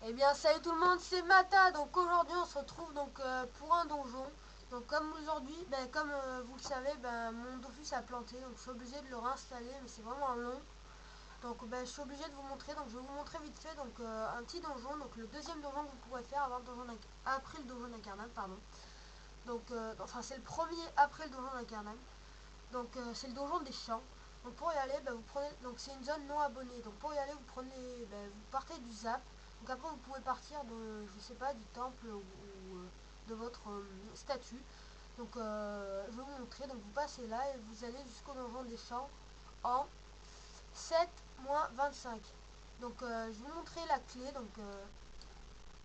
Eh bien salut tout le monde, c'est Mata. Donc aujourd'hui on se retrouve pour un donjon. Donc comme aujourd'hui, comme vous le savez, mon Dofus a planté, donc je suis obligé de le réinstaller, mais c'est vraiment long. Donc je suis obligé de vous montrer, donc je vais vous montrer vite fait un petit donjon, donc le deuxième donjon que vous pourrez faire après le donjon d'Incarnate, pardon. Enfin c'est le premier après le donjon d'Incarnate. C'est le donjon des champs. Donc pour y aller, vous prenez, donc c'est une zone non abonnée. Donc pour y aller, vous partez du Zap. Donc après vous pouvez partir de, je sais pas, du temple ou de votre statue. Je vais vous montrer. Donc vous passez là et vous allez jusqu'au donjon des champs en 7-25. Je vais vous montrer la clé.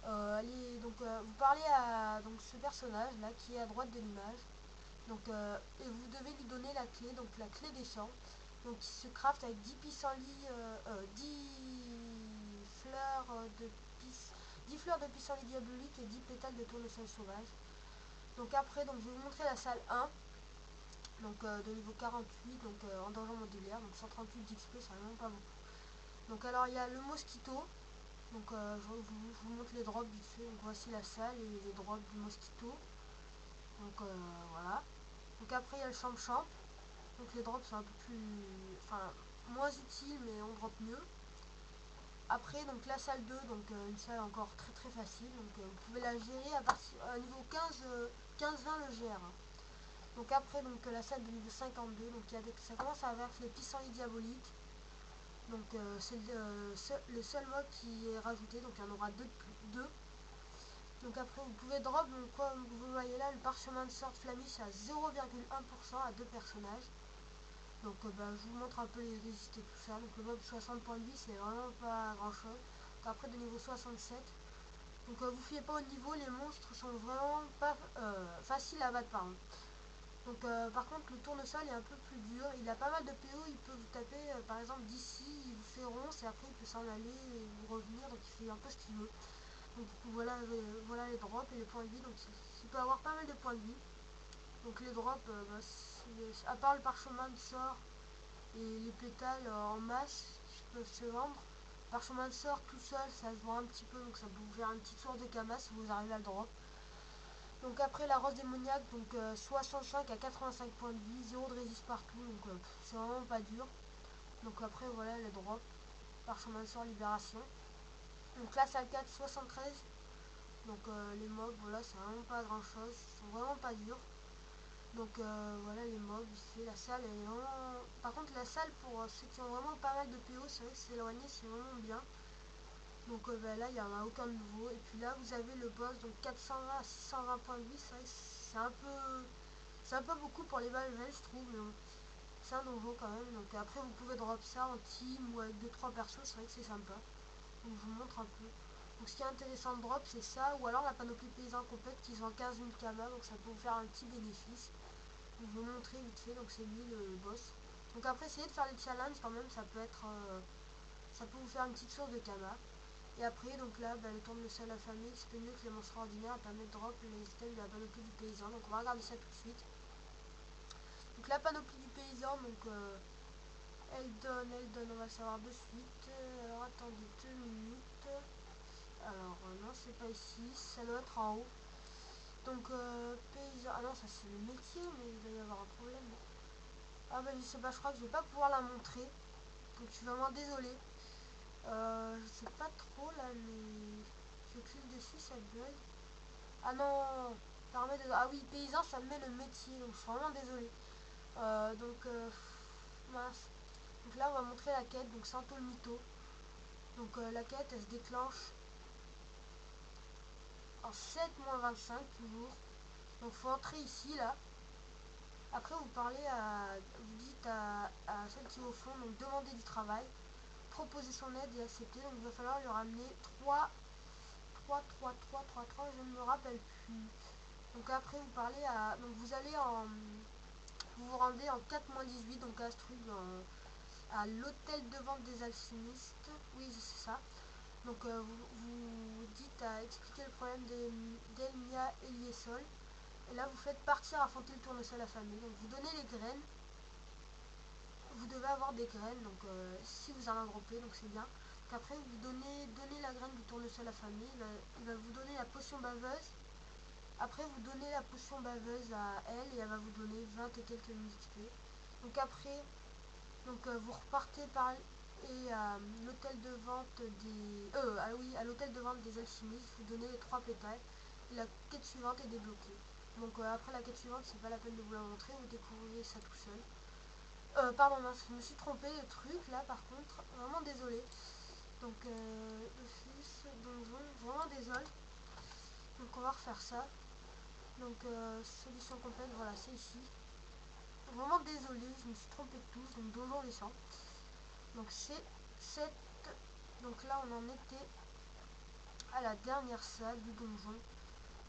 Vous parlez à ce personnage là qui est à droite de l'image. Et vous devez lui donner la clé, donc la clé des champs. Donc il se craft avec 10 pissenlits, 10 fleurs de pis, 10 fleurs de pissenlit diabolique et 10 pétales de tournesol sauvage. Donc après, je vais vous montrer la salle 1, de niveau 48, en donjon modulaire, donc 138 d'XP, c'est vraiment pas beaucoup. Donc alors il y a le mosquito, je vous montre les drops vite fait. Donc voici la salle et les drops du mosquito. Voilà. Donc après il y a le champ. Donc les drops sont un peu plus, enfin moins utiles, mais on drop mieux. Après donc la salle 2, une salle encore très très facile. Vous pouvez la gérer à niveau 15-20 le gère. Donc après la salle de niveau 52, ça commence avec les pissenlits diaboliques. C'est le seul mob qui est rajouté, donc il y en aura deux. Donc après vous pouvez drop, donc comme vous voyez là, le parchemin de sorte flamiche à 0,1% à deux personnages. Je vous montre un peu les résistes et tout ça. Donc le mob 60 points de vie, c'est vraiment pas grand chose. Donc après de niveau 67. Vous fiez pas au niveau, les monstres sont vraiment pas faciles à battre par contre le tournesol est un peu plus dur. Il a pas mal de PO, il peut vous taper par exemple d'ici, il vous fait ronce et après il peut s'en aller et vous revenir, donc il fait un peu ce qu'il veut. Voilà les drops et les points de vie. Donc il peut avoir pas mal de points de vie. Donc les drops, à part le parchemin de sort et les pétales en masse qui peuvent se vendre, le parchemin de sort tout seul ça se vend un petit peu, donc ça peut vous faire une petite source de Kama si vous arrivez à le drop. Donc après la rose démoniaque, 65 à 85 points de vie, 0 de résiste partout, c'est vraiment pas dur. Donc après voilà les drops, parchemin de sort libération. Donc là salle 4 73. Les mobs, voilà, c'est vraiment pas grand chose, ils sont vraiment pas durs. Voilà les mobs, c'est la salle, elle est vraiment. Par contre la salle pour ceux qui ont vraiment pas mal de PO, c'est vrai que c'est éloigné, c'est vraiment bien. Là il n'y en a aucun de nouveau. Et puis là vous avez le boss, donc 420 à 620 points de vie, c'est vrai que c'est un peu beaucoup pour les balles, je trouve, mais bon, c'est un donjon quand même. Donc après vous pouvez drop ça en team ou avec 2-3 persos, c'est vrai que c'est sympa. Donc je vous montre un peu. Donc ce qui est intéressant de drop c'est ça, ou alors la panoplie paysan complète qui vend 15 000 Kama, donc ça peut vous faire un petit bénéfice. Je vais vous montrer vite fait, donc c'est lui le boss. Donc après essayez de faire les challenges quand même, ça peut vous faire une petite source de Kama. Et après le tournesol affamé, c'est mieux que les monstres ordinaires, permet de drop les items de la panoplie du paysan. Donc on va regarder ça tout de suite. Donc la panoplie du paysan, elle donne, on va le savoir de suite. Alors attendez 2 minutes. Alors non c'est pas ici, ça doit être en haut. Paysan, ah non ça c'est le métier, mais il doit y avoir un problème. Ah je sais pas, je crois que je vais pas pouvoir la montrer. Donc je suis vraiment désolée. Je sais pas trop là, mais je clique dessus, ça bug. Ah non, ah oui, paysan, ça me met le métier, donc je suis vraiment désolée. Mince. Donc là, on va montrer la quête, donc Santo le mytho. La quête, elle se déclenche en 7-25 toujours. Donc faut entrer ici, là. Après, vous dites à celle qui est au fond, donc demander du travail, proposer son aide et accepter. Donc il va falloir lui ramener 3, je ne me rappelle plus. Donc après vous parlez à. Donc vous allez en. Vous vous rendez en 4-18, donc à Strug, à l'hôtel de vente des alchimistes. Oui c'est ça. Vous dites à expliquer le problème d'Elmia Eliesol. Et là vous faites partir affronter le tournesol affamé. Donc vous donnez les graines. Vous devez avoir des graines, si vous en engroppez, donc c'est bien. Qu'après vous donnez la graine du tournesol affamé, il va vous donner la potion baveuse. Après vous donnez la potion baveuse à elle et elle va vous donner 20 et quelques XP. Donc après, vous repartez par et à l'hôtel de vente des à l'hôtel de vente des alchimistes, vous donnez les 3 pétales et la quête suivante est débloquée. Donc après la quête suivante, c'est pas la peine de vous la montrer, vous découvrirez ça tout seul. Pardon, mince, je me suis trompé le truc là par contre, vraiment désolé. Donc office, donjon, vraiment désolé. Donc on va refaire ça. Donc solution complète, voilà, c'est ici. Vraiment désolé, je me suis trompé de tous, donc donjon des champs. Donc c'est cette. Donc là on en était à la dernière salle du donjon.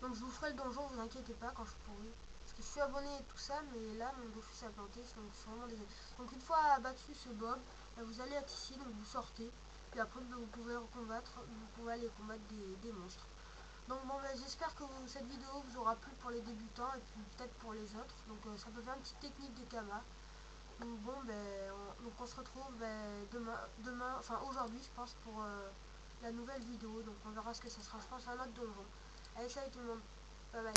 Donc je vous ferai le donjon, vous inquiétez pas quand je pourrai. Parce que je suis abonné et tout ça, mais là mon Dofus a planté, donc je suis vraiment désolé. Donc une fois abattu ce Bob, vous allez être ici, donc vous sortez. Puis après vous pouvez combattre, vous pouvez aller combattre des monstres. Donc bon, j'espère que cette vidéo vous aura plu pour les débutants et puis peut-être pour les autres. Donc ça peut faire une petite technique de Kama. Donc bon, on se retrouve demain, enfin aujourd'hui je pense pour la nouvelle vidéo. Donc on verra ce que ça sera, je pense, un autre donjon. Allez, salut tout le monde, bye bye.